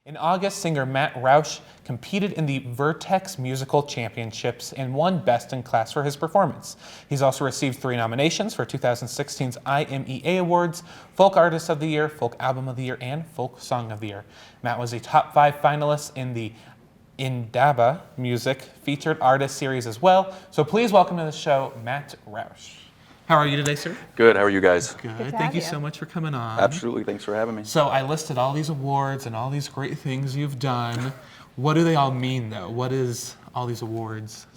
In August, singer Matt Rouch competed in the Vertex Musical Championships and won Best in Class for his performance. He's also received 3 nominations for 2016's IMEA Awards, Folk Artist of the Year, Folk Album of the Year, and Folk Song of the Year. Matt was a top 5 finalist in the Indaba Music Featured Artist Series as well. So please welcome to the show, Matt Rouch. How are you today, sir? Good. How are you guys? Good. Thank you so much for coming on. Absolutely. Thanks for having me. So I listed all these awards and all these great things you've done. What do they all mean, though? What is all these awards?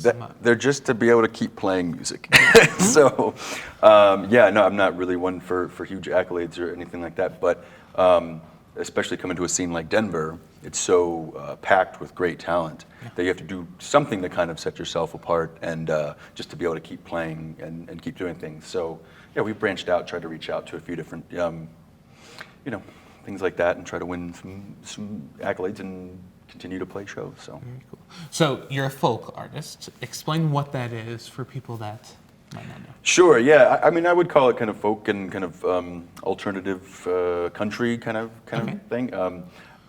They're just to be able to keep playing music. So, no, I'm not really one for huge accolades or anything like that. But especially coming to a scene like Denver, it's so packed with great talent that you have to do something to kind of set yourself apart and just to be able to keep playing and keep doing things. So, yeah, we branched out, tried to reach out to a few different, things like that and try to win some accolades and continue to play shows. So. Very cool. So you're a folk artist. Explain what that is for people that might not know. Sure, yeah. I mean, I would call it kind of folk and kind of alternative country kind of thing.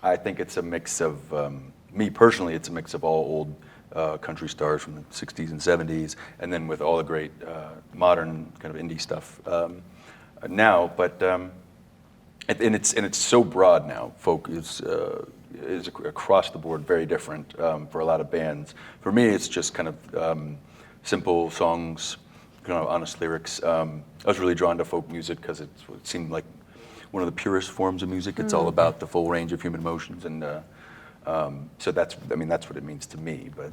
I think it's a mix of, me personally, it's a mix of all old country stars from the 60s and 70s, and then with all the great modern kind of indie stuff now. But and it's so broad now. Folk is across the board very different for a lot of bands. For me, it's just kind of simple songs, kind of honest lyrics. I was really drawn to folk music because it seemed like one of the purest forms of music. It's all about the full range of human emotions, and so that's what it means to me. But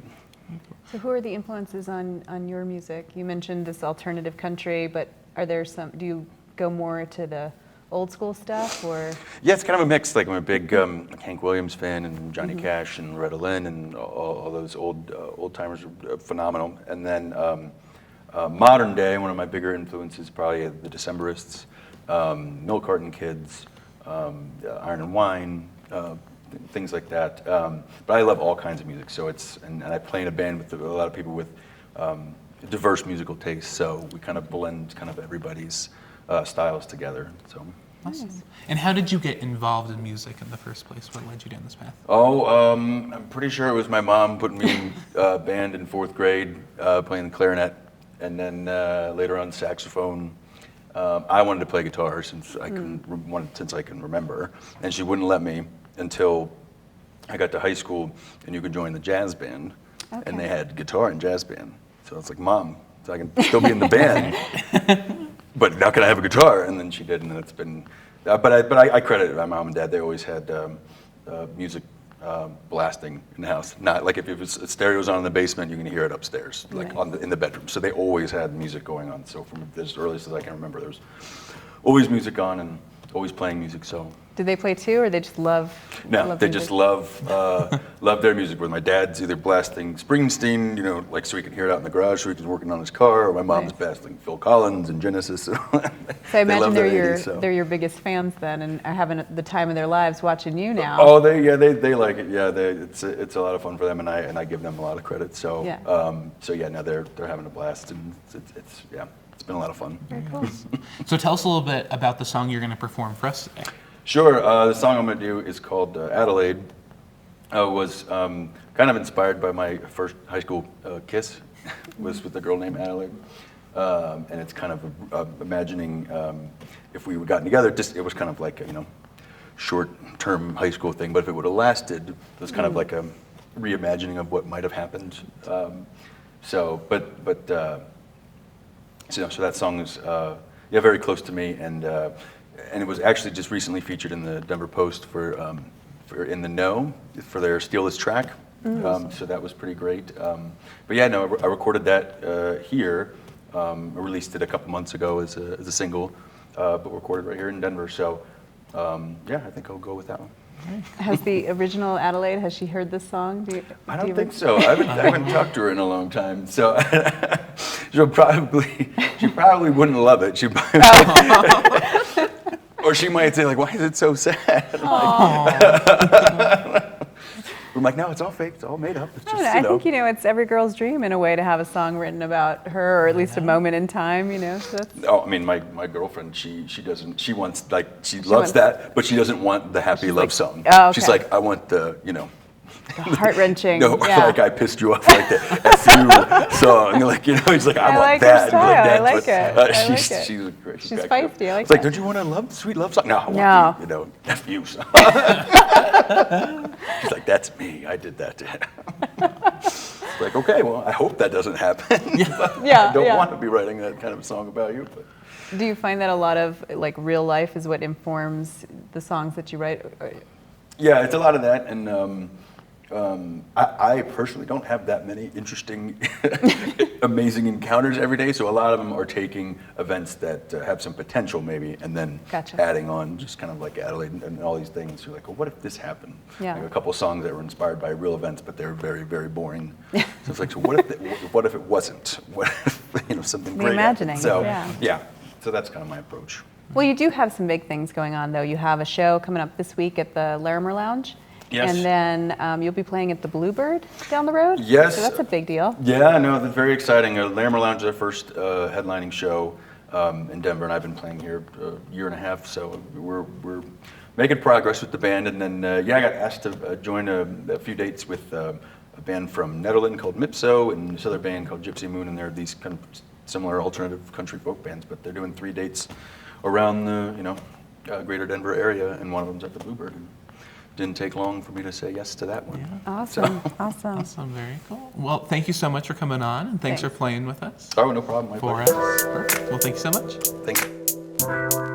so, who are the influences on your music? You mentioned this alternative country, but are there some? Do you go more to the old school stuff, or? Yeah, it's kind of a mix. Like I'm a big Hank Williams fan, and Johnny Cash, and Loretta Lynn, and all those old timers are phenomenal. And then modern day, one of my bigger influences probably the Decemberists. Milk Carton Kids, Iron and Wine, things like that. But I love all kinds of music. So and I play in a band with a lot of people with diverse musical tastes. So we kind of blend kind of everybody's styles together. So. Awesome. And how did you get involved in music in the first place? What led you down this path? I'm pretty sure it was my mom putting me in band in 4th grade, playing the clarinet, and then later on saxophone. I wanted to play guitar since I can remember, and she wouldn't let me until I got to high school, and you could join the jazz band, and they had guitar and jazz band. So I was like, Mom, so I can still be in the band, but now can I have a guitar? And then she did, and then it's been. But I credit my mom and dad. They always had music blasting in the house. Not like if it was stereos on in the basement, you can hear it upstairs, like in the bedroom. So they always had music going on. So from as early as I can remember, there was always music on and always playing music. So. Do they play too, or they just love? No, they music? just love their music. Where my dad's either blasting Springsteen, like so he can hear it out in the garage, so he can working on his car, or my mom's blasting Phil Collins and Genesis. So I imagine they're your biggest fans then, and are having the time of their lives watching you now. Oh, they like it. Yeah, it's a lot of fun for them, and I give them a lot of credit. So now they're having a blast, and it's been a lot of fun. Very cool. So tell us a little bit about the song you're going to perform for us today. Sure. The song I'm going to do is called Adelaide. Was kind of inspired by my first high school kiss. Was with a girl named Adelaide. And it's kind of imagining if we gotten together, it was kind of like a short-term high school thing. But if it would have lasted, it was kind of like a reimagining of what might have happened. So that song is very close to me, and it was actually just recently featured in the Denver Post for In the Know for their Steal This Track. So that was pretty great. I recorded that here. I released it a couple months ago as a single, but recorded right here in Denver. So I think I'll go with that one. Has the original Adelaide, has she heard this song? I don't think so. I haven't talked to her in a long time. So she probably wouldn't love it. Or she might say, like, why is it so sad? I'm like, no, it's all fake. It's all made up. It's I just, don't know, I think, it's every girl's dream in a way to have a song written about her, or at least a moment in time, so that's, Oh, I mean, my girlfriend, she doesn't, she wants, like, she loves that, but she doesn't want the happy love song. oh, okay. She's like, I want the, the heart-wrenching. no, yeah. like I pissed you off, like the FU song. Like, he's like, I want like that. her style. I like but, it. I she's, like it. She's great. She's feisty. I like It's like, that. don't you want a sweet love song? No, I want the, FU song. She's like, that's me. I did that to him. It's like, okay, well, I hope that doesn't happen. I don't want to be writing that kind of song about you. But. Do you find that a lot of like real life is what informs the songs that you write? Yeah, it's a lot of that, and I personally don't have that many interesting, amazing encounters every day. So a lot of them are taking events that have some potential, maybe, and then adding on, just kind of like Adelaide and all these things. You're like, well, what if this happened? Yeah. Like a couple of songs that were inspired by real events, but they're very, very boring. So it's like, so what if it wasn't? What if something great Reimagining. happened? So yeah. So that's kind of my approach. Well, you do have some big things going on, though. You have a show coming up this week at the Larimer Lounge. Yes. And then you'll be playing at the Bluebird down the road? Yes. So that's a big deal. Yeah, no, that's very exciting. Larimer Lounge is our first headlining show in Denver, and I've been playing here a year and a half, so we're making progress with the band. And then, I got asked to join a few dates with a band from Netherlands called Mipso, and this other band called Gypsy Moon, and they're these kind of similar alternative country folk bands, but they're doing 3 dates around the, greater Denver area, and one of them's at the Bluebird. And didn't take long for me to say yes to that one. Yeah. Awesome. Awesome. Very cool. Well, thank you so much for coming on, and thanks for playing with us. Oh, no problem. My For pleasure. us. Perfect. Well, thank you so much. Thank you.